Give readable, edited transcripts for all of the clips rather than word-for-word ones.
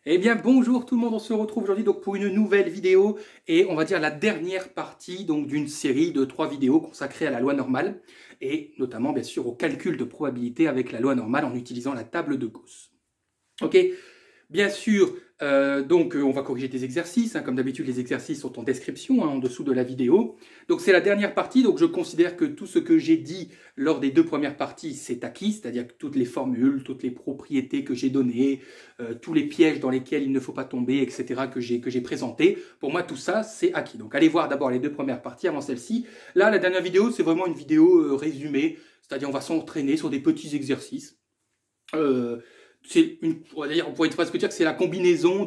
Eh bien bonjour tout le monde, on se retrouve aujourd'hui donc pour une nouvelle vidéo et on va dire la dernière partie donc d'une série de 3 vidéos consacrées à la loi normale et notamment bien sûr au calcul de probabilité avec la loi normale en utilisant la table de Gauss. Ok, bien sûr, on va corriger des exercices, comme d'habitude les exercices sont en description en dessous de la vidéo. Donc c'est la dernière partie, donc je considère que tout ce que j'ai dit lors des 2 premières parties c'est acquis, c'est-à-dire que toutes les formules, toutes les propriétés que j'ai données, tous les pièges dans lesquels il ne faut pas tomber, etc. que j'ai présenté, pour moi tout ça c'est acquis. Donc allez voir d'abord les 2 premières parties avant celle-ci. Là la dernière vidéo c'est vraiment une vidéo résumée, c'est-à-dire on va s'entraîner sur des petits exercices. On pourrait presque dire que c'est la combinaison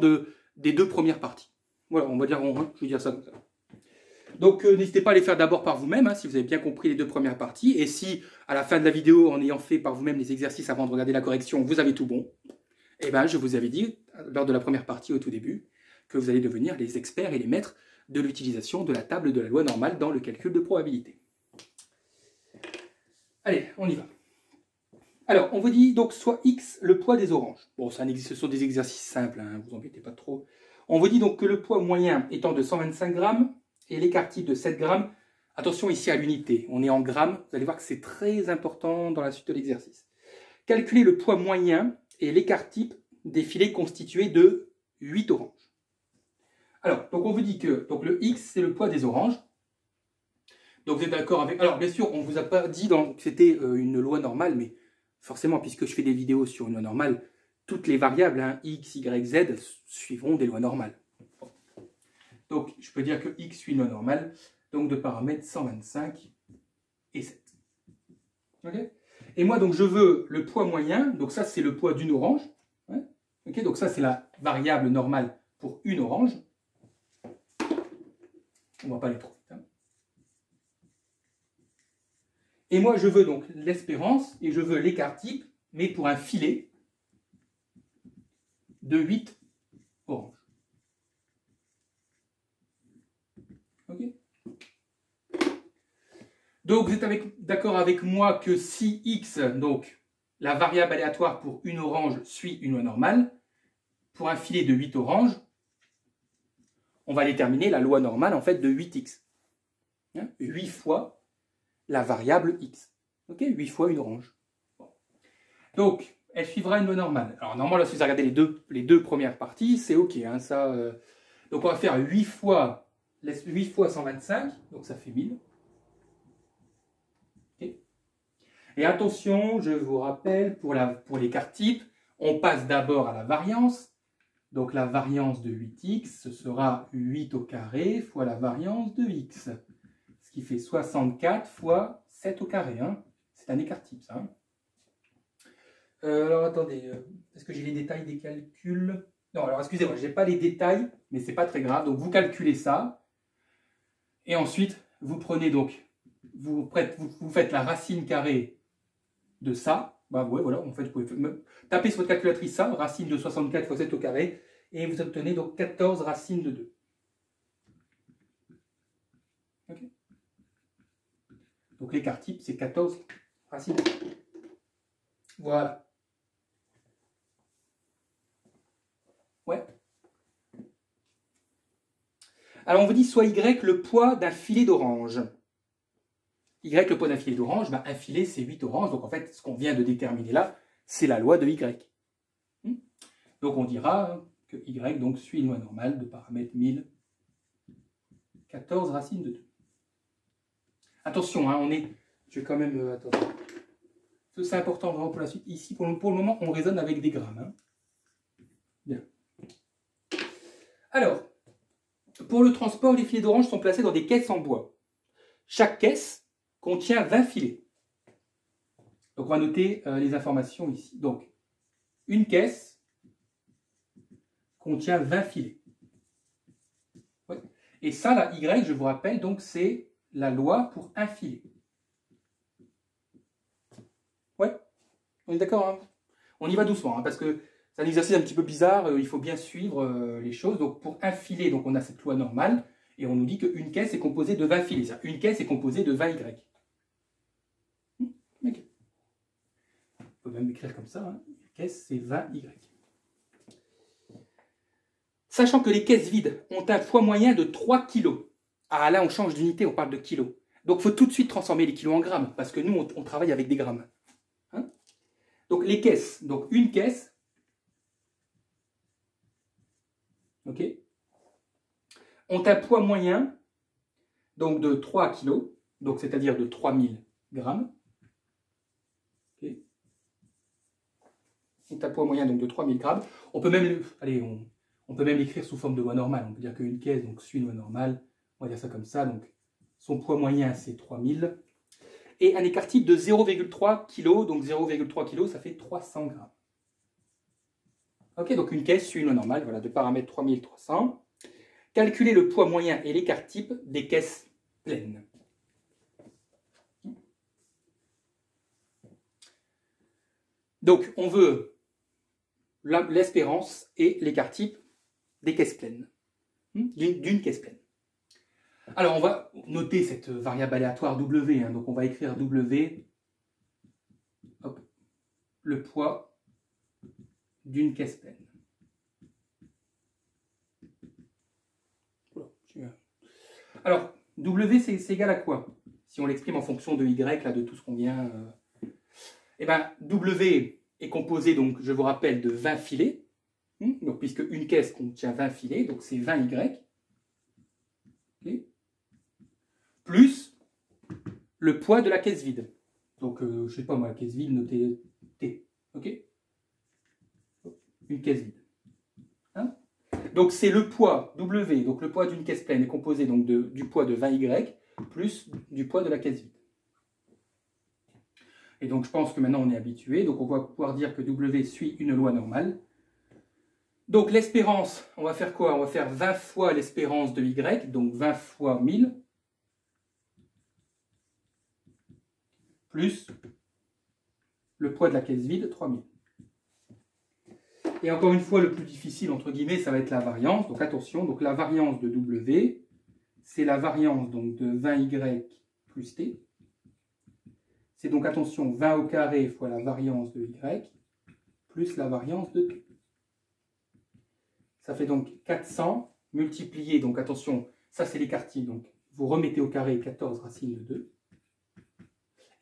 des 2 premières parties. Voilà, je vais dire ça comme ça. Donc n'hésitez pas à les faire d'abord par vous-même, si vous avez bien compris les 2 premières parties. Et si, à la fin de la vidéo, en ayant fait par vous-même les exercices avant de regarder la correction, vous avez tout bon, eh bien, je vous avais dit, lors de la première partie au tout début, que vous allez devenir les experts et les maîtres de l'utilisation de la table de la loi normale dans le calcul de probabilité. Allez, on y va. Alors, on vous dit donc soit X le poids des oranges. Bon, ce sont des exercices simples, ne vous embêtez pas trop. On vous dit donc que le poids moyen étant de 125 grammes et l'écart type de 7 grammes. Attention ici à l'unité, on est en grammes. Vous allez voir que c'est très important dans la suite de l'exercice. Calculez le poids moyen et l'écart type des filets constitués de 8 oranges. Alors, donc on vous dit que donc le X, c'est le poids des oranges. Donc vous êtes d'accord avec... Alors, bien sûr, on ne vous a pas dit que c'était une loi normale, mais... Forcément, puisque je fais des vidéos sur une loi normale, toutes les variables, x, y, z, suivront des lois normales. Donc, je peux dire que x suit une loi normale, donc de paramètres 125 et 7. Okay, et moi, donc, je veux le poids moyen, donc ça, c'est le poids d'une orange. Ouais, okay, donc ça, c'est la variable normale pour une orange. On ne va pas aller trop vite. Et moi, je veux donc l'espérance et je veux l'écart type, mais pour un filet de 8 oranges. Okay. Donc, vous êtes d'accord avec moi que si x, donc la variable aléatoire pour une orange suit une loi normale, pour un filet de 8 oranges, on va déterminer la loi normale en fait de 8x. 8 fois la variable x. Okay, 8 fois une orange. Bon. Donc, elle suivra une loi normale. Alors, normalement, là, si vous regardez les deux premières parties, c'est OK. Donc, on va faire 8 fois 125, donc ça fait 1000. Okay. Et attention, je vous rappelle, pour l'écart type, on passe d'abord à la variance. Donc, la variance de 8x, ce sera 8 au carré fois la variance de x. Ce qui fait 64 fois 7 au carré. C'est un écart type, ça. Alors, attendez, est-ce que j'ai les détails des calculs? Non, alors, excusez-moi, je n'ai pas les détails, mais ce n'est pas très grave. Donc, vous calculez ça. Et ensuite, vous prenez donc, vous faites la racine carrée de ça. Bah, ouais, voilà, en fait, vous pouvez taper sur votre calculatrice ça, racine de 64 fois 7 au carré, et vous obtenez donc 14 racines de 2. Okay. Donc, l'écart type, c'est 14 racines de 2. Voilà. Ouais. Alors, on vous dit soit Y le poids d'un filet d'orange. Y le poids d'un filet d'orange, un filet c'est 8 oranges. Donc, en fait, ce qu'on vient de déterminer là, c'est la loi de Y. Donc, on dira que Y donc, suit une loi normale de paramètre 1000, 14 racines de 2. Attention, je vais quand même... attendez. C'est important vraiment pour la suite. Ici, pour le moment, on raisonne avec des grammes. Bien. Alors, pour le transport, les filets d'orange sont placés dans des caisses en bois. Chaque caisse contient 20 filets. Donc, on va noter les informations ici. Donc, une caisse contient 20 filets. Ouais. Et ça, la Y, je vous rappelle, donc c'est la loi pour un filet. Ouais, on est d'accord, On y va doucement, parce que c'est un exercice un petit peu bizarre, il faut bien suivre les choses. Donc, pour un filet, donc on a cette loi normale, et on nous dit qu'une caisse est composée de 20 filets. Une caisse est composée de 20 Y. Okay. On peut même écrire comme ça, une caisse, c'est 20 Y. Sachant que les caisses vides ont un poids moyen de 3 kg. Ah là, on change d'unité, on parle de kilos. Donc, il faut tout de suite transformer les kilos en grammes, parce que nous, on travaille avec des grammes. Hein? Donc, les caisses. Donc, une caisse. OK, ont un poids moyen donc de 3 kg, donc c'est-à-dire de 3000 grammes. Okay. Ont un poids moyen donc de 3000 grammes. On peut même, allez, on peut même l'écrire sous forme de loi normale. On peut dire qu'une caisse donc, suit une loi normale. On va dire ça comme ça. Donc, son poids moyen, c'est 3000. Et un écart type de 0,3 kg. Donc, 0,3 kg, ça fait 300 grammes. Ok, donc une caisse suit une loi normale. Voilà, de paramètres 3300. Calculer le poids moyen et l'écart type des caisses pleines. Donc, on veut l'espérance et l'écart type des caisses pleines, d'une caisse pleine. Alors, on va noter cette variable aléatoire W. Donc, on va écrire W, hop, le poids d'une caisse pleine. Alors, W, c'est égal à quoi? Si on l'exprime en fonction de Y, là, de tout ce qu'on vient... Eh bien, W est composé, donc, je vous rappelle, de 20 filets. Donc, puisque une caisse contient 20 filets, donc c'est 20 Y. Okay. Plus le poids de la caisse vide. Donc, je ne sais pas moi, la caisse vide, notez T. OK? Une caisse vide. Hein? Donc, c'est le poids W, donc le poids d'une caisse pleine est composé donc du poids de 20 Y plus du poids de la caisse vide. Et donc, je pense que maintenant, on est habitué. Donc, on va pouvoir dire que W suit une loi normale. Donc, l'espérance, on va faire quoi? On va faire 20 fois l'espérance de Y, donc 20 fois 1000, plus le poids de la caisse vide, 3000. Et encore une fois, le plus difficile, entre guillemets, ça va être la variance. Donc, attention, donc la variance de W, c'est la variance donc, de 20Y plus T. C'est donc, attention, 20 au carré fois la variance de Y, plus la variance de T. Ça fait donc 400 multiplié, donc attention, ça c'est l'écart type, donc vous remettez au carré 14 racine de 2.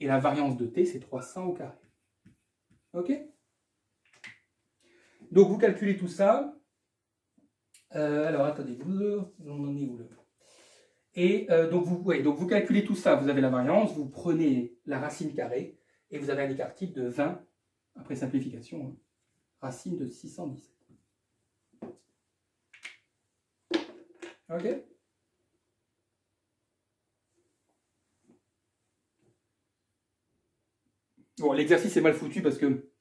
Et la variance de T, c'est 300 au carré. OK? Donc vous calculez tout ça. Alors attendez, on en est où là? Et donc vous calculez tout ça, vous avez la variance, vous prenez la racine carrée, et vous avez un écart type de 20, après simplification, hein, racine de 617. OK? Bon, l'exercice est mal foutu parce que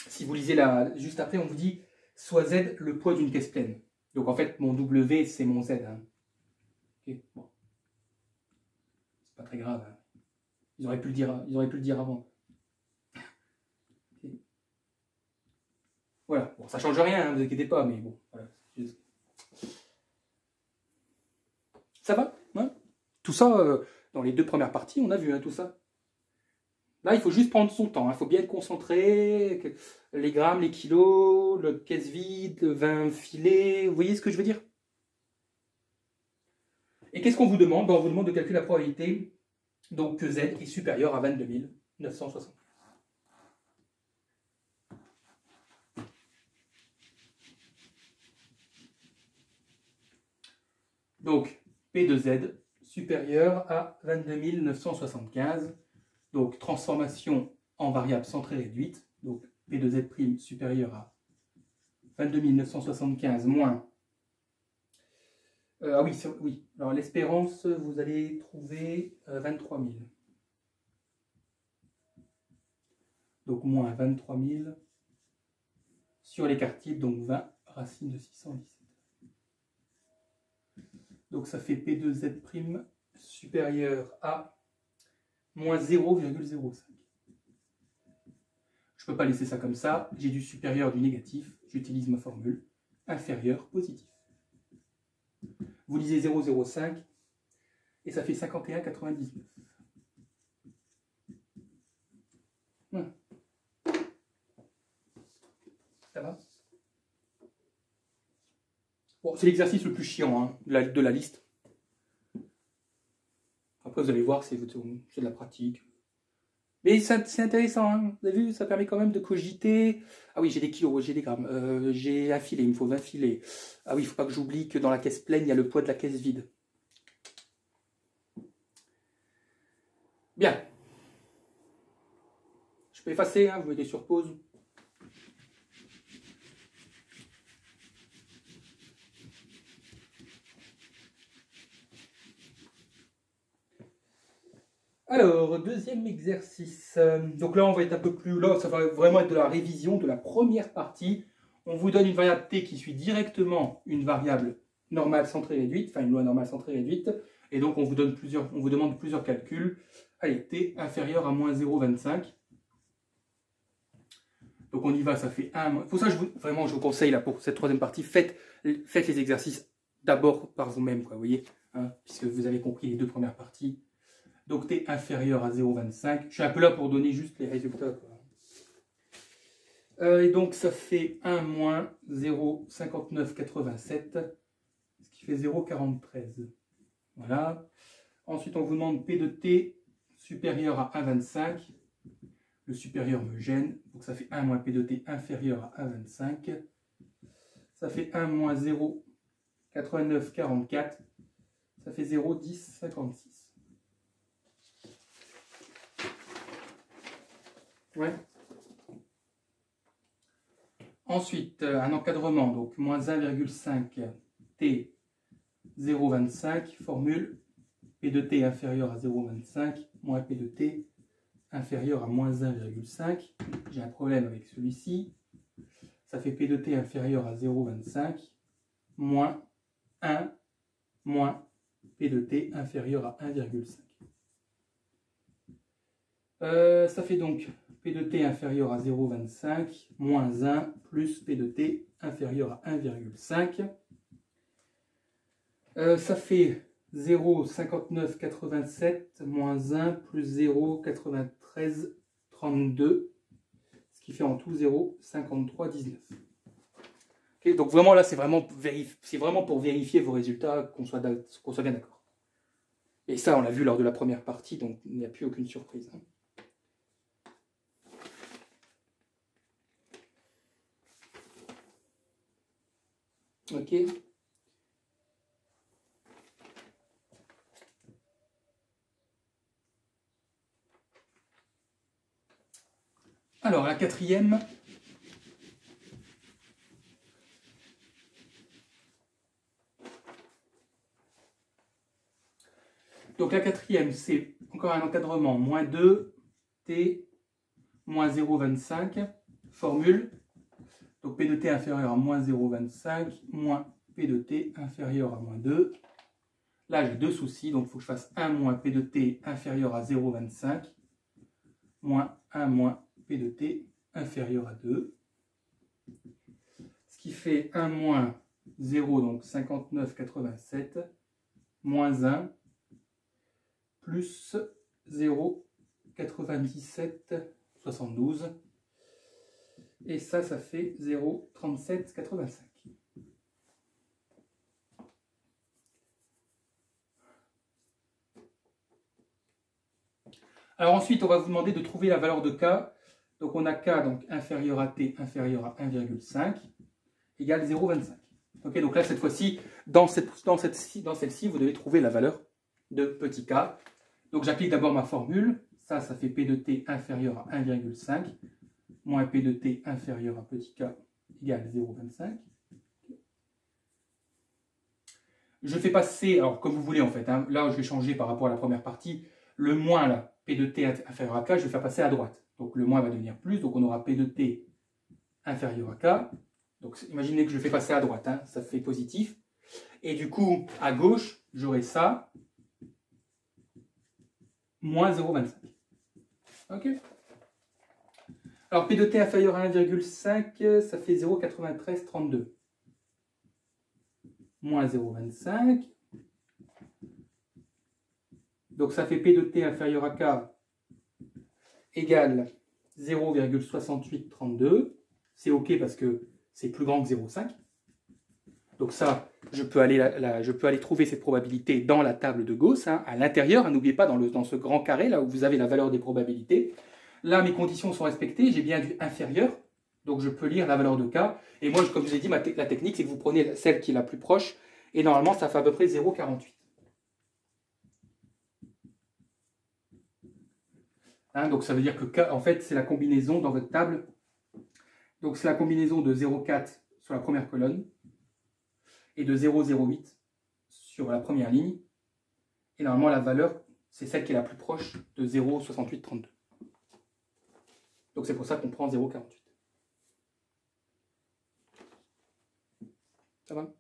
si vous lisez juste après, on vous dit soit Z le poids d'une caisse pleine. Donc en fait, mon W, c'est mon Z. Hein. Okay, bon. C'est pas très grave. Hein. Ils auraient pu le dire avant. Okay. Voilà. Bon, ça change rien, ne vous inquiétez pas, mais bon. Voilà. Ça va hein? Tout ça, dans les deux premières parties, on a vu hein, tout ça. Là, il faut juste prendre son temps. Il faut bien être concentré. Les grammes, les kilos, le caisse vide, le 20 filets. Vous voyez ce que je veux dire? Et qu'est-ce qu'on vous demande? On vous demande de calculer la probabilité donc, que Z est supérieur à 22 960. Donc, P de Z supérieur à 22 975. Donc, transformation en variable centrée réduite. Donc, P de Z' supérieur à 22 975 moins... ah oui, oui. Alors, l'espérance, vous allez trouver 23 000. Donc, moins 23 000 sur l'écart type, donc 20 racine de 617. Donc, ça fait P de Z' supérieur à moins 0,05. Je ne peux pas laisser ça comme ça. J'ai du supérieur, du négatif. J'utilise ma formule. Inférieur, positif. Vous lisez 0,05 et ça fait 51,99. Voilà. Ça va? Bon, c'est l'exercice le plus chiant hein, de la liste. Après, vous allez voir, c'est de la pratique. Mais c'est intéressant, hein. Vous avez vu, ça permet quand même de cogiter. Ah oui, j'ai des kilos, j'ai des grammes. J'ai un filet, il me faut 20 filets. Ah oui, il ne faut pas que j'oublie que dans la caisse pleine, il y a le poids de la caisse vide. Bien. Je peux effacer, hein, vous mettez sur pause. Alors, deuxième exercice. Donc là, on va être un peu plus... Là, ça va vraiment être de la révision de la première partie. On vous donne une variable t qui suit directement une variable normale centrée réduite, enfin une loi normale centrée réduite. Et donc, on vous demande plusieurs calculs. Allez, t inférieur à moins 0,25. Donc on y va, ça fait 1. Pour ça, vraiment, je vous conseille, là, pour cette troisième partie, faites les exercices d'abord par vous-même, vous voyez, hein, puisque vous avez compris les deux premières parties. Donc t inférieur à 0,25. Je suis un peu là pour donner juste les résultats, quoi. Et donc ça fait 1 moins 0,5987, ce qui fait 0,43. Voilà. Ensuite, on vous demande P de t supérieur à 1,25. Le supérieur me gêne, donc ça fait 1 moins P de t inférieur à 1,25. Ça fait 1 moins 0,8944. Ça fait 0,1056. Ouais. Ensuite, un encadrement, donc moins 1,5 t 0,25, formule P de t inférieur à 0,25, moins P de t inférieur à moins 1,5. J'ai un problème avec celui-ci. Ça fait P de t inférieur à 0,25, moins 1, moins P de t inférieur à 1,5. Ça fait donc P de t inférieur à 0,25 moins 1 plus P de t inférieur à 1,5. Ça fait 0,5987 moins 1 plus 0,9332, ce qui fait en tout 0,5319. Okay, donc vraiment là, c'est vraiment pour vérifier vos résultats, qu'on soit bien d'accord. Et ça, on l'a vu lors de la première partie, donc il n'y a plus aucune surprise. Hein. Ok. Alors, la quatrième. Donc, la quatrième, c'est encore un encadrement. Moins 2, t, moins 0,25, formule. Donc, P de t inférieur à moins 0,25, moins P de t inférieur à moins 2. Là, j'ai deux soucis, donc il faut que je fasse 1 moins P de t inférieur à 0,25, moins 1 moins P de t inférieur à 2. Ce qui fait 1 moins 0, donc 59,87, moins 1, plus 0,97,72. Et ça fait 0,37,85. Alors ensuite, on va vous demander de trouver la valeur de K. Donc on a K donc inférieur à T inférieur à 1,5 égale 0,25. Ok, donc là, cette fois-ci, dans celle-ci, vous devez trouver la valeur de petit k. Donc j'applique d'abord ma formule. Ça fait P de T inférieur à 1,5 moins P de T inférieur à petit k égale 0,25. Je fais passer, alors comme vous voulez en fait, hein, là je vais changer par rapport à la première partie, le moins là, P de T inférieur à K, je vais faire passer à droite. Donc le moins va devenir plus, donc on aura P de T inférieur à K. Donc imaginez que je le fais passer à droite, hein, ça fait positif. Et du coup, à gauche, j'aurai ça, moins 0,25. Ok. Alors P de T inférieur à 1,5, ça fait 0,9332. Moins 0,25. Donc ça fait P de T inférieur à K égale 0,6832. C'est OK parce que c'est plus grand que 0,5. Donc ça, je peux aller trouver cette probabilité dans la table de Gauss, hein, à l'intérieur. Hein, n'oubliez pas, dans ce grand carré, là où vous avez la valeur des probabilités. Là, mes conditions sont respectées, j'ai bien du inférieur. Donc je peux lire la valeur de K. Et moi, comme je vous ai dit, la technique, c'est que vous prenez celle qui est la plus proche. Et normalement, ça fait à peu près 0,48. Hein, donc ça veut dire que K, en fait, c'est la combinaison dans votre table. Donc c'est la combinaison de 0,4 sur la première colonne et de 0,08 sur la première ligne. Et normalement, la valeur, c'est celle qui est la plus proche de 0,6832. Donc c'est pour ça qu'on prend 0,48. Ça va?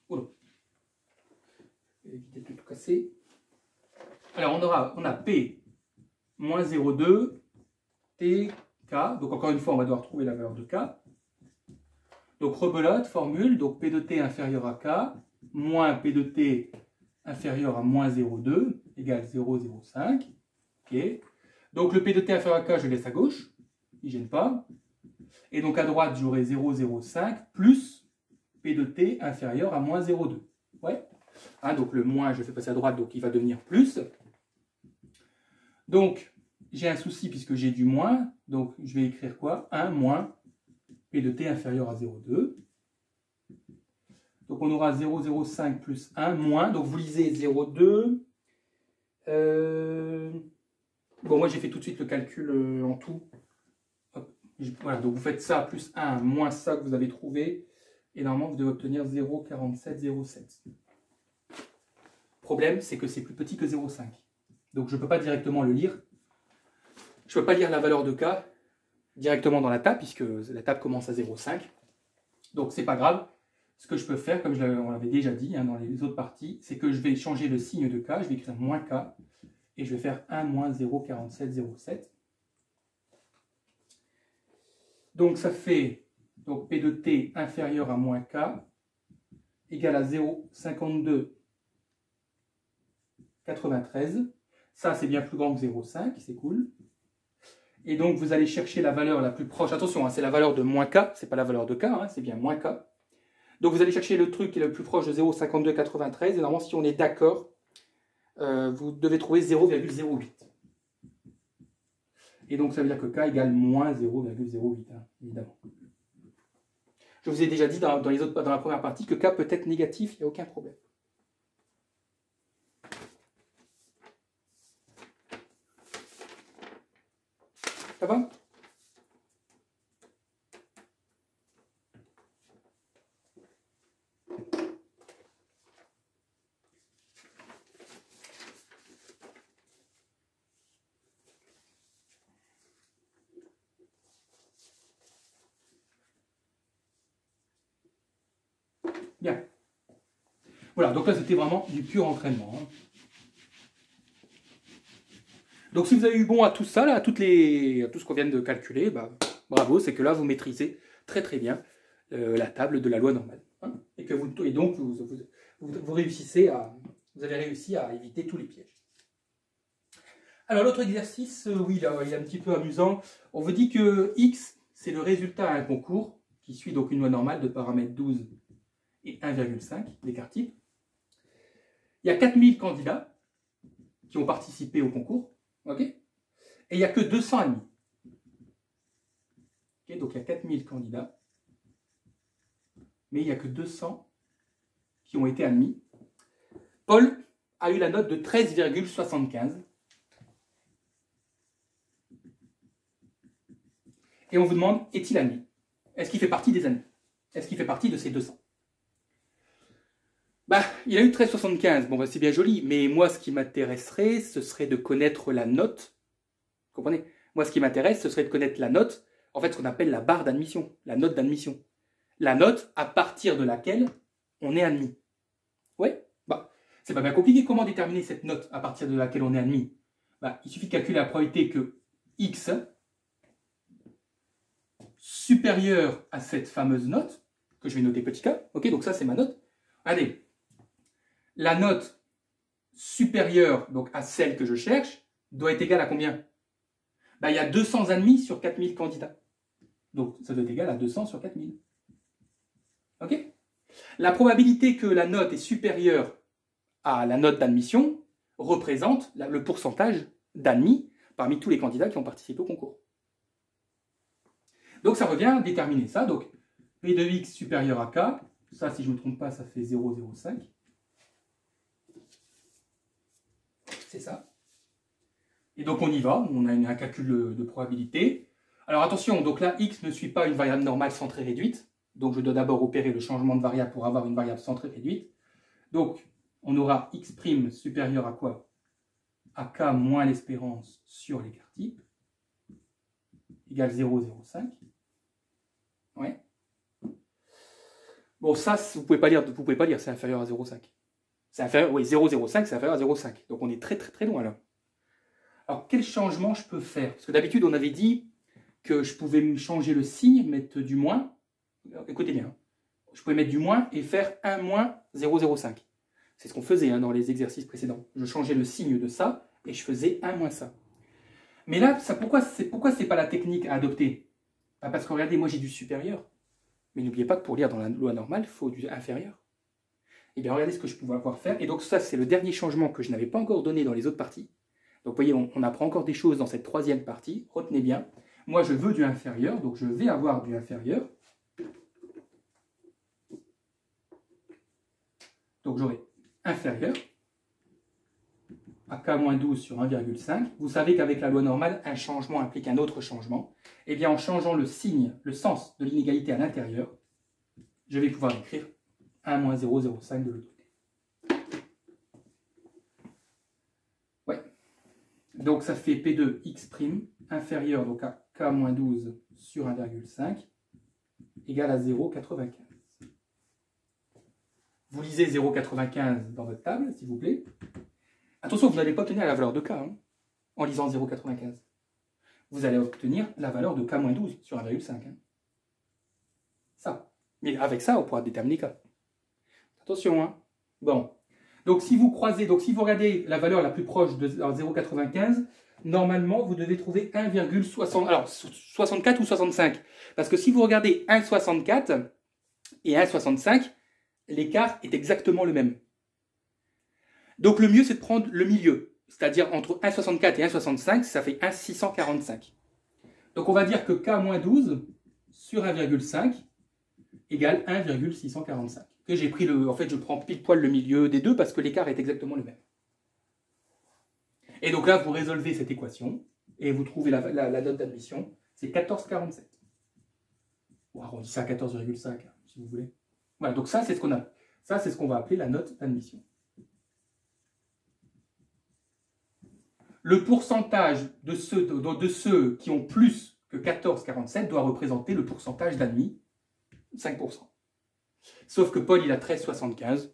Oula. Éviter de tout casser. Alors on a P moins 0,2 T K. Donc encore une fois, on va devoir trouver la valeur de K. Donc rebelote, formule, donc P de T inférieur à K, moins P de T inférieur à moins 0,2 égale 0,05. Ok. Donc le P de T inférieur à K, je laisse à gauche, il ne gêne pas. Et donc à droite, j'aurai 0,05 plus P de T inférieur à moins 0,2. Ouais. Hein, donc le moins, je le fais passer à droite, donc il va devenir plus. Donc j'ai un souci puisque j'ai du moins, donc je vais écrire quoi? 1 moins P de T inférieur à 0,2. Donc on aura 0,05 plus 1 moins, donc vous lisez 0,2. Bon, moi j'ai fait tout de suite le calcul en tout. Hop. Voilà, donc vous faites ça plus 1 moins ça que vous avez trouvé. Et normalement vous devez obtenir 0,4707. Problème, c'est que c'est plus petit que 0,5. Donc je ne peux pas directement le lire. Je ne peux pas lire la valeur de K directement dans la table, puisque la table commence à 0,5. Donc c'est pas grave. Ce que je peux faire, comme on l'avait déjà dit hein, dans les autres parties, c'est que je vais changer le signe de K, je vais écrire moins K, et je vais faire 1 moins 0,4707. Donc ça fait donc P de T inférieur à moins K, égale à 0,5293. Ça, c'est bien plus grand que 0,5, c'est cool. Et donc, vous allez chercher la valeur la plus proche. Attention, hein, c'est la valeur de moins K, c'est pas la valeur de K, hein, c'est bien moins K. Donc, vous allez chercher le truc qui est le plus proche de 0,5293. Et normalement, si on est d'accord, vous devez trouver 0,08. Et donc, ça veut dire que K égale moins 0,08, hein, évidemment. Je vous ai déjà dit dans la première partie que K peut être négatif, il n'y a aucun problème. Ça va? Bien. Voilà, donc là c'était vraiment du pur entraînement. Hein. Donc si vous avez eu bon à tout ça, là, à tout ce qu'on vient de calculer, bah, bravo, c'est que là vous maîtrisez très très bien la table de la loi normale. Hein, et donc vous avez réussi à éviter tous les pièges. Alors l'autre exercice, oui, là, il est un petit peu amusant. On vous dit que X, c'est le résultat à un concours qui suit donc une loi normale de paramètres 12 et 1,5 d'écart type. Il y a 4000 candidats qui ont participé au concours. Okay, et il n'y a que 200 admis. Okay, donc il y a 4000 candidats, mais il n'y a que 200 qui ont été admis. Paul a eu la note de 13,75. Et on vous demande, est-il admis? Est-ce qu'il fait partie des admis? Est-ce qu'il fait partie de ces 200? Bah, il a eu 13,75, bon bah, c'est bien joli, mais moi ce qui m'intéresserait, ce serait de connaître la note. Vous comprenez? Moi ce qui m'intéresse, ce serait de connaître la note, en fait ce qu'on appelle la barre d'admission, la note d'admission. La note à partir de laquelle on est admis. Ouais, bah, c'est pas bien compliqué. Comment déterminer cette note à partir de laquelle on est admis? Bah, il suffit de calculer la probabilité que X supérieure à cette fameuse note, que je vais noter petit k, ok, donc ça c'est ma note. Allez. La note supérieure donc, à celle que je cherche doit être égale à combien? Ben, il y a 200 admis sur 4000 candidats. Donc, ça doit être égal à 200 sur 4000. OK? La probabilité que la note est supérieure à la note d'admission représente le pourcentage d'admis parmi tous les candidats qui ont participé au concours. Donc, ça revient à déterminer ça. Donc, P de X supérieur à K. Ça, si je ne me trompe pas, ça fait 0,05. C'est ça. Et donc, on y va. On a un calcul de probabilité. Alors, attention, donc là, X ne suit pas une variable normale centrée réduite. Donc, je dois d'abord opérer le changement de variable pour avoir une variable centrée réduite. Donc, on aura X' supérieur à quoi? À K moins l'espérance sur l'écart type, égale 0,05. Ouais. Bon, ça, vous ne pouvez pas lire, c'est inférieur à 0,5. C'est inférieur, oui, 0,05, c'est inférieur à 0,5. Donc, on est très, très, très loin là. Alors, quel changement je peux faire? Parce que d'habitude, on avait dit que je pouvais changer le signe, mettre du moins. Écoutez bien, je pouvais mettre du moins et faire 1 moins 0,05. C'est ce qu'on faisait dans les exercices précédents. Je changeais le signe de ça et je faisais 1 moins ça. Mais là, pourquoi c'est pas la technique à adopter? Parce que regardez, moi j'ai du supérieur. Mais n'oubliez pas que pour lire dans la loi normale, il faut du inférieur. Et bien regardez ce que je pouvais avoir faire. Et donc ça, c'est le dernier changement que je n'avais pas encore donné dans les autres parties. Donc vous voyez, on apprend encore des choses dans cette troisième partie. Retenez bien. Moi, je veux du inférieur, donc je vais avoir du inférieur. Donc j'aurai inférieur à K-12 sur 1,5. Vous savez qu'avec la loi normale, un changement implique un autre changement. Eh bien, en changeant le signe, le sens de l'inégalité à l'intérieur, je vais pouvoir écrire 1 moins 0,05 de l'autre côté. Ouais. Donc ça fait P2 X' inférieur donc à K-12 sur 1,5 égale à 0,95. Vous lisez 0,95 dans votre table, s'il vous plaît. Attention, vous n'allez pas obtenir la valeur de K en lisant 0,95. Vous allez obtenir la valeur de K-12 sur 1,5. Ça. Mais avec ça, on pourra déterminer K. Attention, Bon. Donc, si vous croisez, donc si vous regardez la valeur la plus proche de 0,95, normalement, vous devez trouver 1,60. Alors, 64 ou 65. Parce que si vous regardez 1,64 et 1,65, l'écart est exactement le même. Donc le mieux, c'est de prendre le milieu, c'est-à-dire entre 1,64 et 1,65, ça fait 1,645. Donc on va dire que K-12 sur 1,5 égale 1,645. Que j'ai pris en fait, je prends pile poil le milieu des deux parce que l'écart est exactement le même. Et donc là, vous résolvez cette équation et vous trouvez la note d'admission, c'est 14,47. On arrondit ça à 14,5 si vous voulez. Voilà, donc ça, c'est ce qu'on a. Ça, c'est ce qu'on va appeler la note d'admission. Le pourcentage de ceux qui ont plus que 14,47 doit représenter le pourcentage d'admis, 5%. Sauf que Paul, il a 13,75.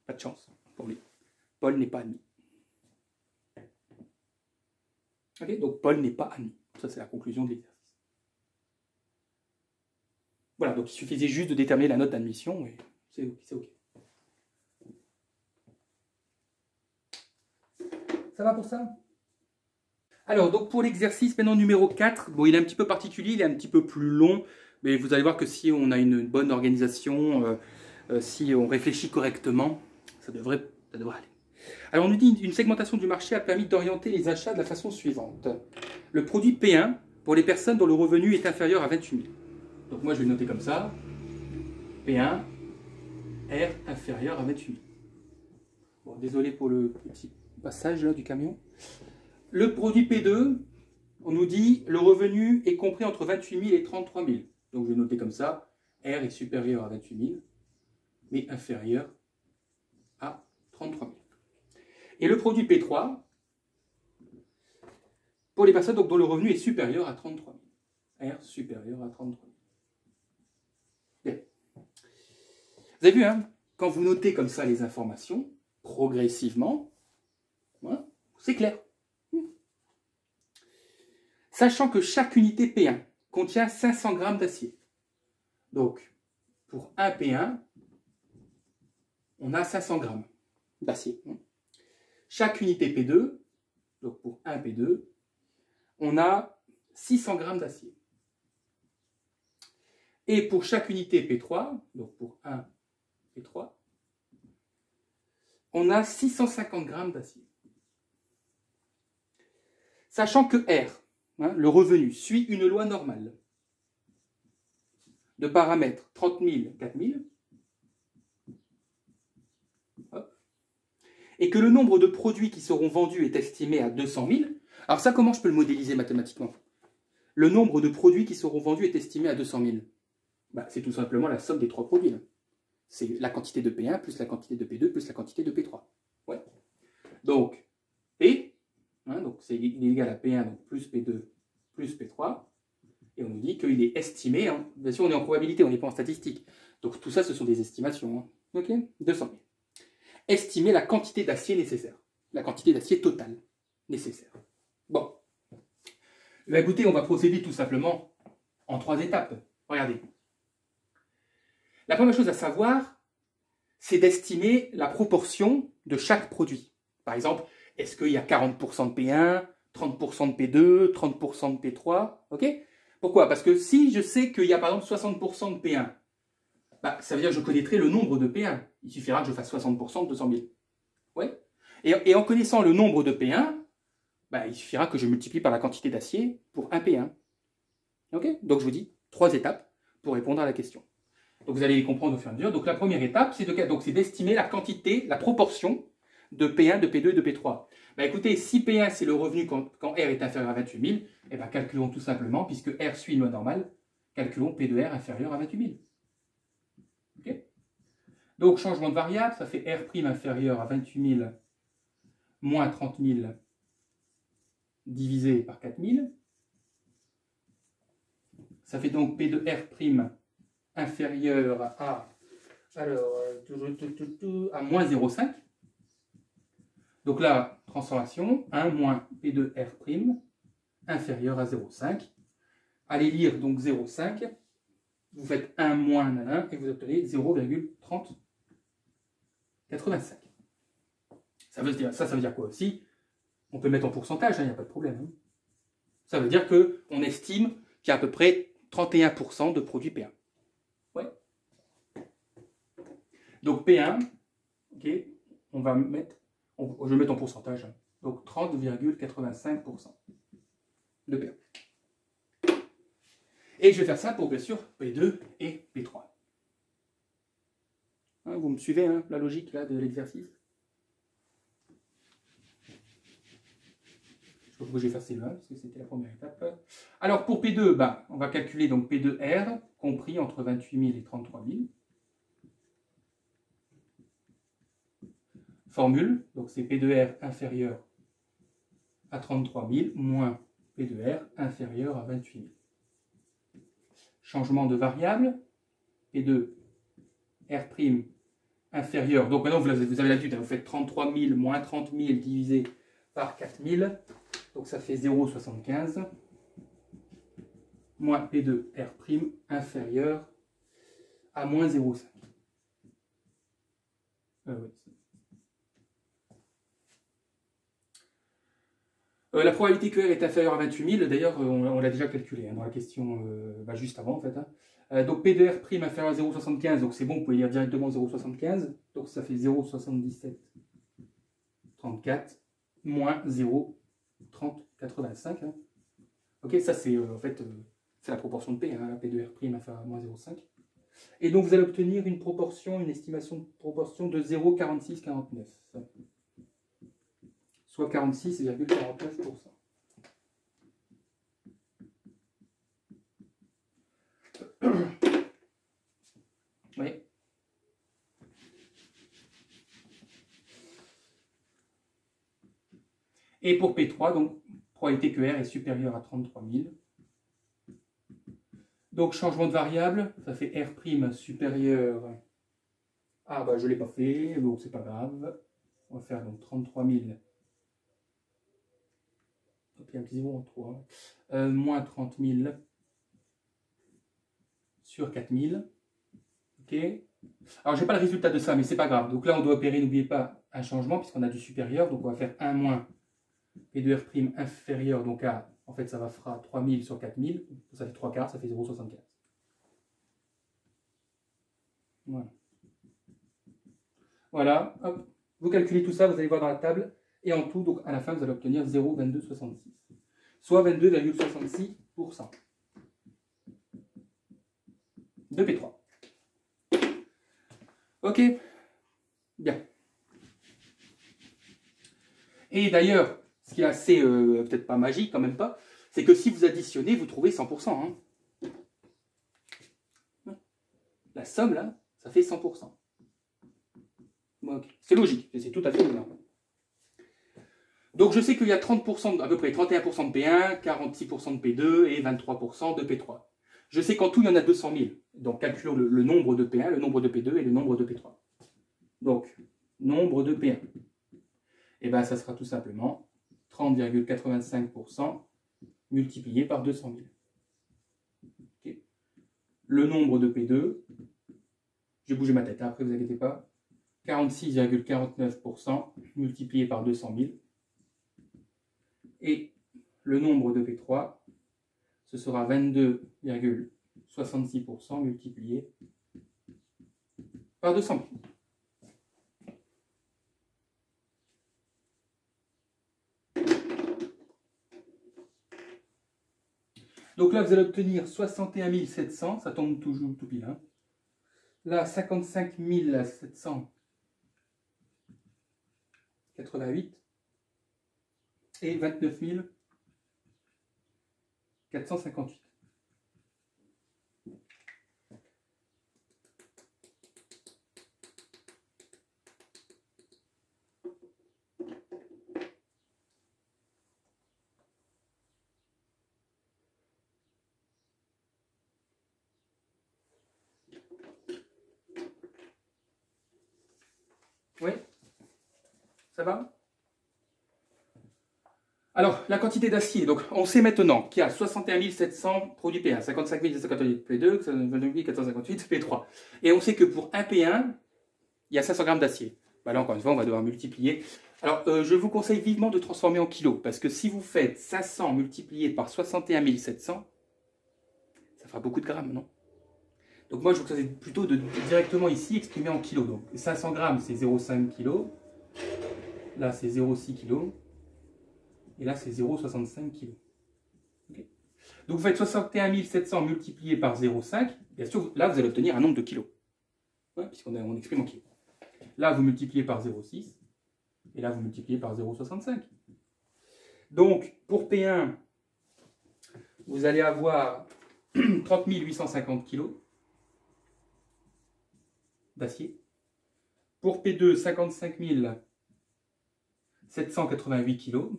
Pas de chance pour lui. Paul n'est pas admis. Okay, donc Paul n'est pas admis. Ça, c'est la conclusion de l'exercice. Voilà, donc il suffisait juste de déterminer la note d'admission et c'est OK. Ça va pour ça? Alors, donc pour l'exercice maintenant numéro 4, bon, il est un petit peu particulier, il est un petit peu plus long, mais vous allez voir que si on a une bonne organisation, si on réfléchit correctement, ça devrait aller. Alors, on nous dit une segmentation du marché a permis d'orienter les achats de la façon suivante. Le produit P1 pour les personnes dont le revenu est inférieur à 28 000. Donc moi, je vais le noter comme ça. P1, R inférieur à 28 000. Bon, désolé pour le petit passage là, du camion. Le produit P2, on nous dit le revenu est compris entre 28 000 et 33 000. Donc je vais noter comme ça. R est supérieur à 28 000, mais inférieur à 33 000. Et le produit P3, pour les personnes donc, dont le revenu est supérieur à 33 000. R supérieur à 33 000. Bien. Vous avez vu, quand vous notez comme ça les informations, progressivement, voilà, c'est clair. Sachant que chaque unité P1 contient 500 g d'acier. Donc, pour un P1, on a 500 g. d'acier. Chaque unité P2, donc pour 1 P2, on a 600 grammes d'acier. Et pour chaque unité P3, donc pour 1 P3, on a 650 grammes d'acier. Sachant que R, le revenu, suit une loi normale de paramètres 30 000, 4 000, et que le nombre de produits qui seront vendus est estimé à 200 000, alors ça, comment je peux le modéliser mathématiquement? Le nombre de produits qui seront vendus est estimé à 200 000. Bah, c'est tout simplement la somme des trois produits. C'est la quantité de P1 plus la quantité de P2 plus la quantité de P3. Ouais. Donc, P, donc c'est égal à P1 donc plus P2 plus P3. Et on nous dit qu'il est estimé, bien sûr on est en probabilité, on n'est pas en statistique. Donc tout ça ce sont des estimations. Ok, 200 000. Estimer la quantité d'acier nécessaire. La quantité d'acier totale nécessaire. Bon. Ben, écoutez, on va procéder tout simplement en 3 étapes. Regardez. La première chose à savoir, c'est d'estimer la proportion de chaque produit. Par exemple, est-ce qu'il y a 40% de P1, 30% de P2, 30% de P3, ok? Pourquoi? Parce que si je sais qu'il y a par exemple 60% de P1, bah, ça veut dire que je connaîtrai le nombre de P1. Il suffira que je fasse 60% de 200 000. Ouais. Et en connaissant le nombre de P1, bah, il suffira que je multiplie par la quantité d'acier pour 1 P1. Ok? Donc je vous dis 3 étapes pour répondre à la question. Donc vous allez les comprendre au fur et à mesure. Donc la première étape, c'est d'estimer la quantité, la proportion de P1, de P2 et de P3. Bah, écoutez, si P1 c'est le revenu quand R est inférieur à 28 000, eh ben, calculons tout simplement, puisque R suit une loi normale, calculons P de R inférieur à 28 000. Okay. Donc changement de variable, ça fait R' inférieur à 28 000 moins 30 000 divisé par 4 000. Ça fait donc P de R' inférieur à, à moins 0,5. Donc là, transformation, 1 moins P de R' inférieur à 0,5. Allez lire donc 0,5. Vous faites 1 moins 1 et vous obtenez 0,3085. Ça veut dire quoi aussi? On peut le mettre en pourcentage, il n'y a pas de problème. Hein. Ça veut dire qu'on estime qu'il y a à peu près 31% de produits P1. Ouais. Donc P1, ok, on va mettre, je vais mettre en pourcentage, hein. Donc 30,85% de P1. Et je vais faire ça pour bien sûr P2 et P3. Hein, vous me suivez hein, la logique là, de l'exercice? Je ne sais pas pourquoi j'ai fait celle-là, parce que c'était la première étape. Alors pour P2, bah, on va calculer donc P2R, compris entre 28 000 et 33 000. Formule, donc c'est P2R inférieur à 33 000 moins P2R inférieur à 28 000. Changement de variable, P2 R' inférieur, donc maintenant vous avez l'habitude, vous faites 33 000 moins 30 000 divisé par 4 000, donc ça fait 0,75 moins P2 R' inférieur à moins 0,5. Oui. La probabilité que R est inférieur à 28 000, d'ailleurs, on l'a déjà calculé hein, dans la question juste avant, en fait. Hein. Donc P de R' inférieur à 0,75, donc c'est bon, vous pouvez lire directement 0,75. Donc ça fait 0,77 34 moins 0,3085. Hein. Ok, ça c'est en fait c'est la proportion de P, hein, P de R' inférieur à moins 0,5. Et donc vous allez obtenir une proportion, une estimation de proportion de 0,4649. Soit 46,49%. Oui. Et pour P3, donc, probabilité que R est supérieur à 33 000. Donc, changement de variable, ça fait R' supérieur à, bah, je ne l'ai pas fait, donc c'est pas grave. On va faire donc 33 000. Il y a un petit 0 en 3. Moins 30 000 sur 4 000. Ok. Alors, je n'ai pas le résultat de ça, mais c'est pas grave. Donc là, on doit opérer, n'oubliez pas, un changement puisqu'on a du supérieur. Donc on va faire 1 moins P2R' inférieur donc à, en fait ça va fera 3000 sur 4000, ça fait 3 quarts, ça fait 0,75. Voilà. Voilà, hop. Vous calculez tout ça, vous allez voir dans la table, et en tout, donc à la fin, vous allez obtenir 0,2266, soit 22,66% de P3. Ok, bien. Et d'ailleurs, ce qui est assez, peut-être pas magique, quand même pas, c'est que si vous additionnez, vous trouvez 100%. Hein. La somme, là, ça fait 100%. Bon, okay. C'est logique, c'est tout à fait normal. Donc je sais qu'il y a 30%, à peu près 31% de P1, 46% de P2 et 23% de P3. Je sais qu'en tout, il y en a 200 000. Donc calculons le nombre de P1, le nombre de P2 et le nombre de P3. Donc, nombre de P1. Et bien, ça sera tout simplement 30,85% multiplié par 200 000. Okay. Le nombre de P2, j'ai bougé ma tête, hein, après vous inquiétez pas, 46,49% multiplié par 200 000. Et le nombre de P3, ce sera 22,66% multiplié par 200 000. Donc là, vous allez obtenir 61 700, ça tombe toujours tout pile. Hein. Là, 55 788 et 29 458. Oui, ça va? Alors, la quantité d'acier. Donc, on sait maintenant qu'il y a 61 700 produits P1, 55 758 P2, 29 458 P3. Et on sait que pour un P1, il y a 500 grammes d'acier. Bah là, encore une fois, on va devoir multiplier. Alors, je vous conseille vivement de transformer en kilos, parce que si vous faites 500 multiplié par 61 700, ça fera beaucoup de grammes, non? Donc moi, je vous conseille plutôt de directement ici exprimer en kilos. Donc 500 grammes, c'est 0,5 kg. Là, c'est 0,6 kg. Et là, c'est 0,65 kg. Okay. Donc vous faites 61 700 multiplié par 0,5. Bien sûr, là, vous allez obtenir un nombre de kilos. Ouais, puisqu'on exprime en kilos. Là, vous multipliez par 0,6. Et là, vous multipliez par 0,65. Donc, pour P1, vous allez avoir 30 850 kg d'acier. Pour P2, 55 788 kg.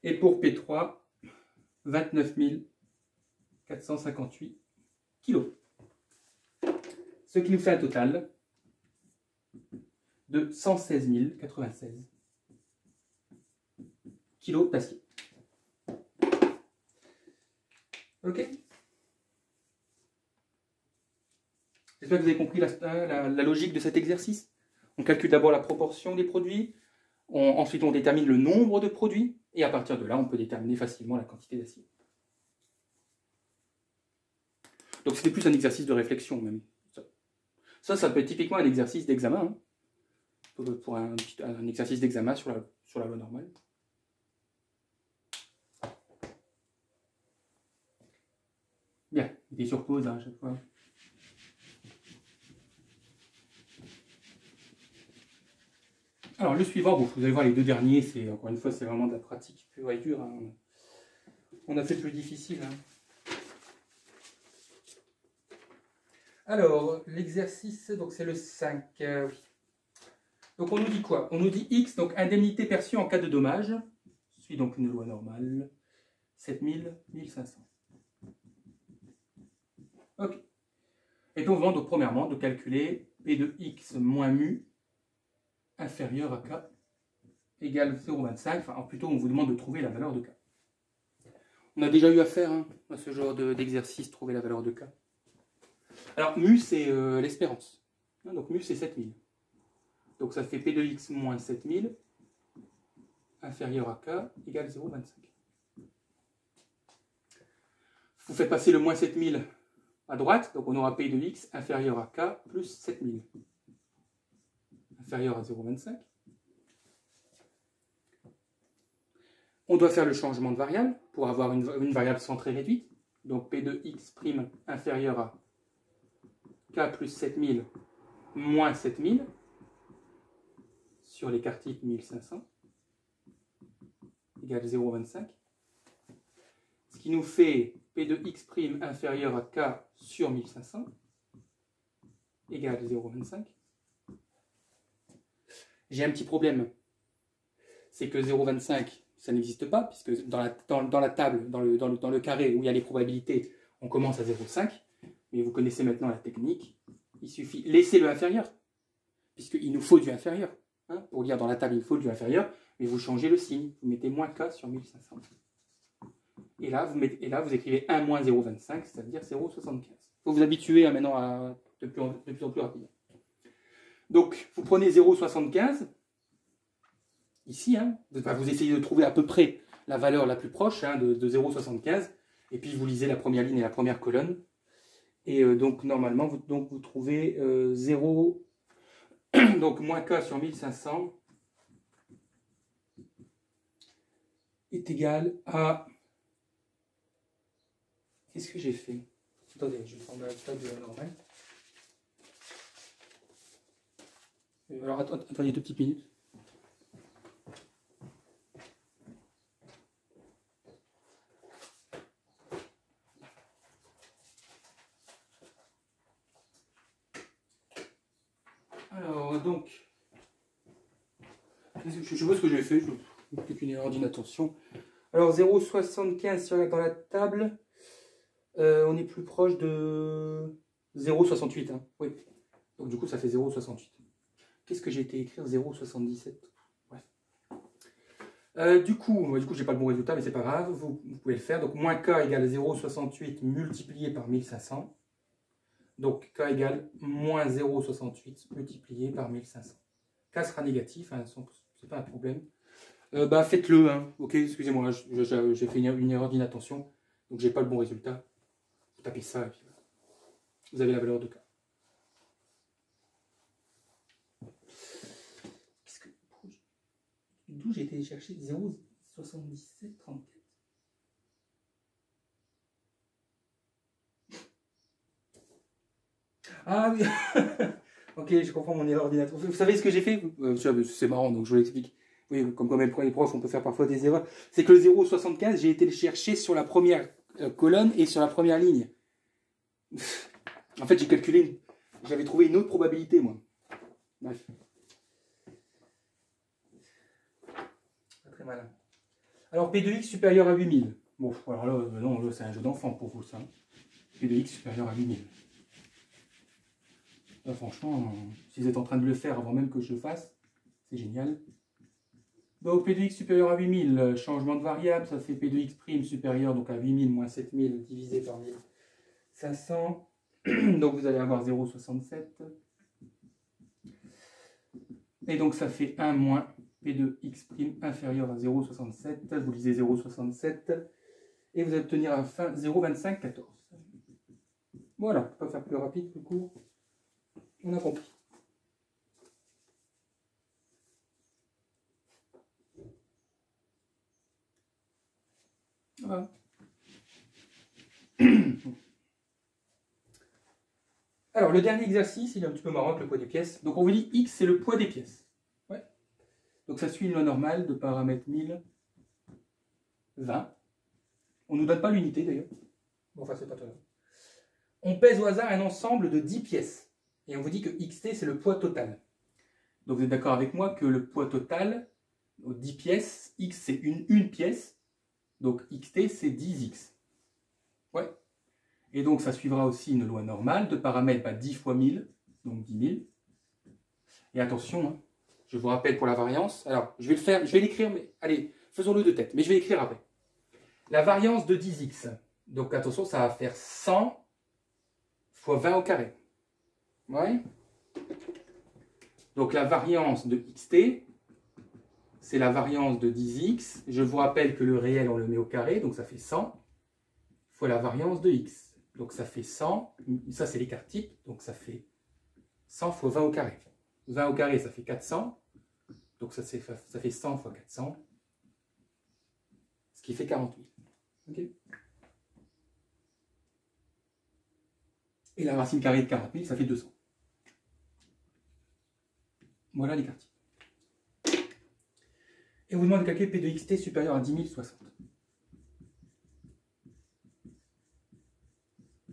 Et pour P3, 29 458 kg. Ce qui nous fait un total de 116 096 kg d'acier. Ok? J'espère que vous avez compris la logique de cet exercice. On calcule d'abord la proportion des produits, ensuite on détermine le nombre de produits, et à partir de là, on peut déterminer facilement la quantité d'acier. Donc c'était plus un exercice de réflexion même. Ça peut être typiquement un exercice d'examen, hein, pour un exercice d'examen sur la loi normale. Bien, il est sur pause hein, à chaque fois. Alors le suivant, bon, vous allez voir les deux derniers, c'est encore une fois c'est vraiment de la pratique pure et dure. Hein. On a fait le plus difficile. Hein. Alors l'exercice, donc c'est le 5. Oui. Donc on nous dit quoi? On nous dit X, donc indemnité perçue en cas de dommage, suit donc une loi normale, 7000, 1500. Ok. Et puis on demande donc premièrement de calculer P de X moins mu inférieur à K égale 0,25, enfin plutôt on vous demande de trouver la valeur de K. On a déjà eu affaire hein, à ce genre d'exercice, trouver la valeur de K. Alors mu c'est l'espérance, donc mu c'est 7000. Donc ça fait P de X moins 7000 inférieur à K égale 0,25. Vous faites passer le moins 7000 à droite, donc on aura P de X inférieur à K plus 7000 inférieur à 0,25. On doit faire le changement de variable pour avoir une variable centrée réduite. Donc P de X' inférieur à K plus 7000 moins 7000 sur l'écart type 1500 égale 0,25. Ce qui nous fait P de X' inférieur à K sur 1500 égale 0,25. J'ai un petit problème. C'est que 0,25, ça n'existe pas, puisque dans la table, dans le carré où il y a les probabilités, on commence à 0,5. Mais vous connaissez maintenant la technique. Il suffit laisser le inférieur, puisqu'il nous faut du inférieur. Hein, pour lire dans la table, il faut du inférieur, mais vous changez le signe. Vous mettez moins K sur 1500. Et là, vous écrivez 1 moins 0,25, c'est-à-dire 0,75. Il faut vous habituer maintenant de plus en plus rapide. Donc, vous prenez 0,75, ici, hein, vous essayez de trouver à peu près la valeur la plus proche hein, de 0,75, et puis vous lisez la première ligne et la première colonne. Et donc, normalement, vous trouvez 0, donc moins K sur 1500 est égal à... Qu'est-ce que j'ai fait? Attendez, je vais prendre la table normale. Alors, attendez 2 petites minutes. Alors, donc, je sais pas ce que j'ai fait, peut-être une erreur d'inattention. Alors, 0,75 dans la table, on est plus proche de 0,68. Hein. Oui. Donc, du coup, ça fait 0,68. Qu'est-ce que j'ai été écrire 0,77. Ouais. Du coup, j'ai pas le bon résultat, mais c'est pas grave, vous pouvez le faire. Donc, moins K égale 0,68 multiplié par 1500. Donc, K égale moins 0,68 multiplié par 1500. K sera négatif, hein, c'est pas un problème. Faites-le, hein. Ok, excusez-moi, j'ai fait une erreur d'inattention, donc j'ai pas le bon résultat. Vous tapez ça, et puis voilà. Vous avez la valeur de K. D'où j'ai été chercher 0,7734. Ah oui. Ok, je comprends mon erreur d'ordinateur. Vous savez ce que j'ai fait? C'est marrant, donc je vous l'explique. Oui, comme même les profs, on peut faire parfois des erreurs. C'est que le 0,75, j'ai été le chercher sur la première colonne et sur la première ligne. En fait, j'ai calculé, j'avais trouvé une autre probabilité, moi. Bref. Pas très malin. Alors, P de X supérieur à 8000. Bon, alors là, non, là, c'est un jeu d'enfant pour vous, ça. P de X supérieur à 8000. Là, franchement, si vous êtes en train de le faire avant même que je le fasse, c'est génial. Donc, P de X supérieur à 8000, changement de variable, ça fait P de X' supérieur donc à 8000 moins 7000 divisé par 1500. Donc, vous allez avoir 0,67. Et donc, ça fait 1 moins P de X' inférieur à 0,67. Vous lisez 0,67. Et vous allez obtenir à la fin 0,2514. Voilà, on ne peut pas faire plus rapide, plus court. On a compris. Voilà. Alors, le dernier exercice, il est un petit peu marrant avec le poids des pièces. Donc, on vous dit X, c'est le poids des pièces. Ouais. Donc, ça suit une loi normale de paramètre 1020. On ne nous donne pas l'unité, d'ailleurs. Bon, enfin, c'est pas très grave. On pèse au hasard un ensemble de 10 pièces. Et on vous dit que XT, c'est le poids total. Donc, vous êtes d'accord avec moi que le poids total, aux 10 pièces, X, c'est une pièce. Donc, XT, c'est 10X. Ouais. Et donc, ça suivra aussi une loi normale de paramètre 10 fois 1000, donc 10 000. Et attention, hein, je vous rappelle pour la variance. Alors, je vais l'écrire, mais allez, faisons-le de tête. Mais je vais l'écrire après. La variance de 10X. Donc, attention, ça va faire 100 fois 20 au carré. Ouais. Donc la variance de xt, c'est la variance de 10x. Je vous rappelle que le réel, on le met au carré, donc ça fait 100, fois la variance de x. Donc ça fait 100, ça c'est l'écart type, donc ça fait 100 fois 20 au carré. 20 au carré, ça fait 400, donc ça fait 100 fois 400, ce qui fait 40 000. Okay. Et la racine carrée de 40 000, ça fait 200. Voilà l'écart type. Et on vous demande de calculer P de xt supérieur à 10 060.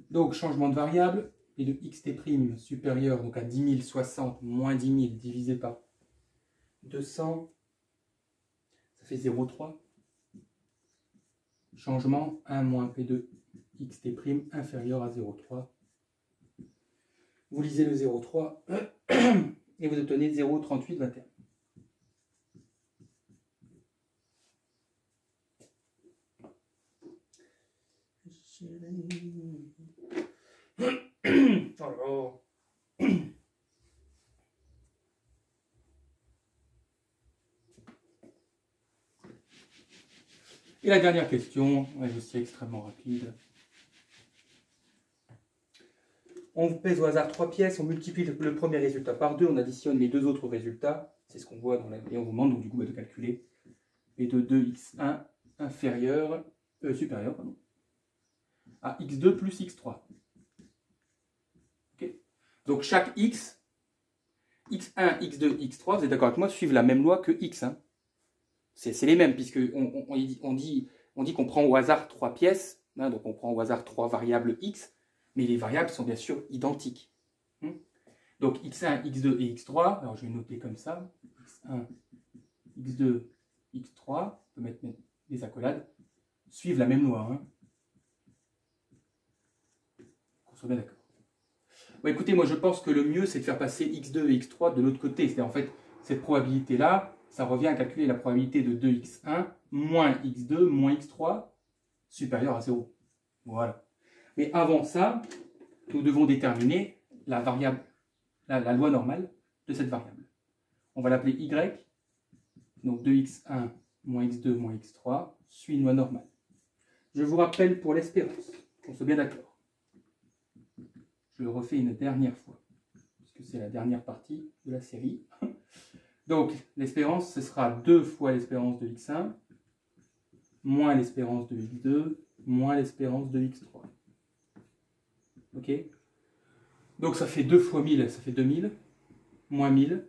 Donc, changement de variable, P de xt' supérieur donc à 10 060 moins 10 000 divisé par 200, ça fait 0,3. Changement 1 moins P de xt' inférieur à 0,3. Vous lisez le 0,3 et vous obtenez 0,3821. Oh là. Et la dernière question, elle est aussi extrêmement rapide. On pèse au hasard 3 pièces, on multiplie le premier résultat par 2, on additionne les deux autres résultats. C'est ce qu'on voit dans la... Et on vous demande donc du coup de calculer P de 2x1 supérieur à x2 plus x3. Okay. Donc chaque x, x1, x2, x3, vous êtes d'accord avec moi, suivent la même loi que x. Hein. C'est les mêmes, puisque on dit qu'on prend au hasard 3 pièces, hein, donc on prend au hasard 3 variables x, mais les variables sont bien sûr identiques. Donc x1, x2 et x3, alors je vais noter comme ça, x1, x2, x3, on peut mettre des accolades, suivent la même loi. Hein. Qu'on soit bien d'accord. Bon, écoutez, moi je pense que le mieux c'est de faire passer x2 et x3 de l'autre côté. C'est-à-dire en fait, cette probabilité-là, ça revient à calculer la probabilité de 2x1 moins x2 moins x3 supérieur à 0. Voilà. Mais avant ça, nous devons déterminer la variable, la loi normale de cette variable. On va l'appeler y. Donc 2x1 moins x2 moins x3 suit une loi normale. Je vous rappelle pour l'espérance, qu'on soit bien d'accord. Je le refais une dernière fois, puisque c'est la dernière partie de la série. Donc l'espérance, ce sera 2 fois l'espérance de x1 moins l'espérance de x2 moins l'espérance de x3. Ok? Donc ça fait 2 fois 1000, ça fait 2000, moins 1000,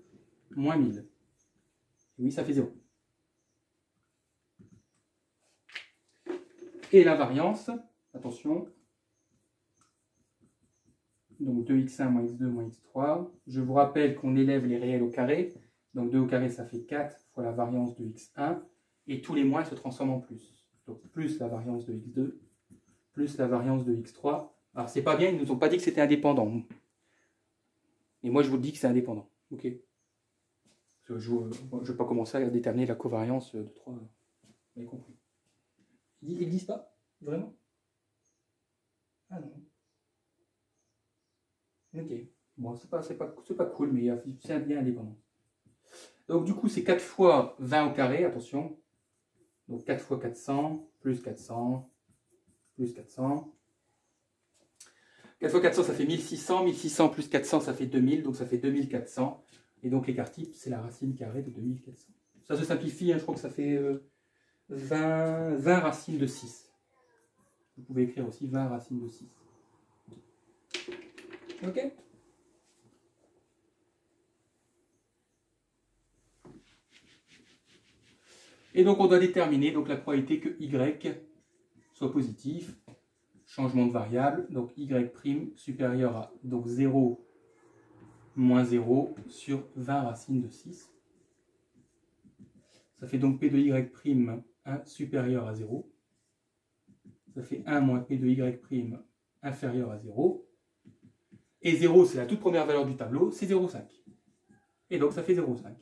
moins 1000. Et oui, ça fait 0. Et la variance, attention, donc 2x1 moins x2 moins x3. Je vous rappelle qu'on élève les réels au carré. Donc 2 au carré, ça fait 4 fois la variance de x1. Et tous les moins se transforment en plus. Donc plus la variance de x2, plus la variance de x3. Alors c'est pas bien, ils ne nous ont pas dit que c'était indépendant. Et moi je vous dis que c'est indépendant. Ok. Je ne vais pas commencer à déterminer la covariance de 3. Vous avez compris. Ils ne disent pas? Vraiment? Ah non. Ok. Bon, c'est pas cool, mais c'est bien indépendant. Donc du coup, c'est 4 fois 20 au carré, attention. Donc 4 fois 400, plus 400, plus 400. 4 fois 400, ça fait 1600. 1600 plus 400, ça fait 2000. Donc ça fait 2400. Et donc l'écart type, c'est la racine carrée de 2400. Ça se simplifie, hein, je crois que ça fait 20 racines de 6. Vous pouvez écrire aussi 20 racines de 6. Ok? Et donc on doit déterminer donc, la probabilité que y soit positif. Changement de variable, donc y' supérieur à donc 0 moins 0 sur 20 racines de 6. Ça fait donc P de y' 1 supérieur à 0. Ça fait 1 moins P de y' inférieur à 0. Et 0, c'est la toute première valeur du tableau, c'est 0,5. Et donc ça fait 0,5.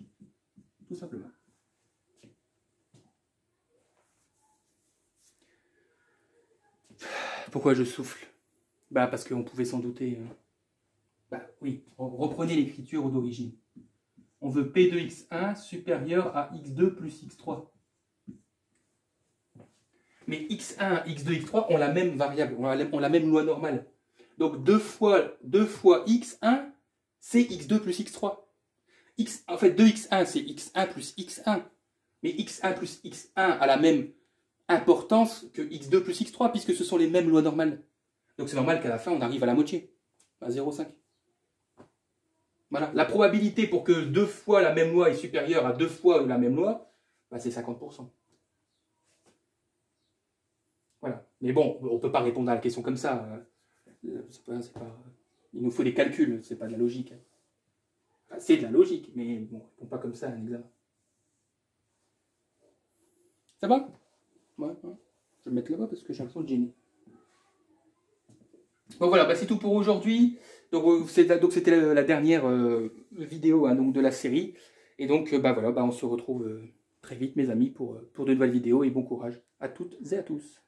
Tout simplement. Pourquoi je souffle? Bah parce qu'on pouvait s'en douter. Bah oui, reprenez l'écriture d'origine. On veut P de x1 supérieur à x2 plus x3. Mais x1, x2, x3 ont la même variable, ont la même loi normale. Donc 2 fois x1, c'est x2 plus x3. En fait, 2x1, c'est x1 plus x1. Mais x1 plus x1 a la même importance que x2 plus x3, puisque ce sont les mêmes lois normales. Donc c'est normal qu'à la fin, on arrive à la moitié, à 0,5. Voilà. La probabilité pour que 2 fois la même loi est supérieure à 2 fois la même loi, bah, c'est 50%. Voilà. Mais bon, on ne peut pas répondre à la question comme ça. Il nous faut des calculs, c'est pas de la logique. Enfin, c'est de la logique, mais bon, on ne répond pas comme ça à un examen. Ça va? Ouais. Je vais me mettre là-bas parce que j'ai l'impression de gêner. Bon voilà, bah, c'est tout pour aujourd'hui. Donc c'était la dernière vidéo hein, donc, de la série. Et donc bah, voilà, bah, on se retrouve très vite mes amis pour de nouvelles vidéos et bon courage à toutes et à tous.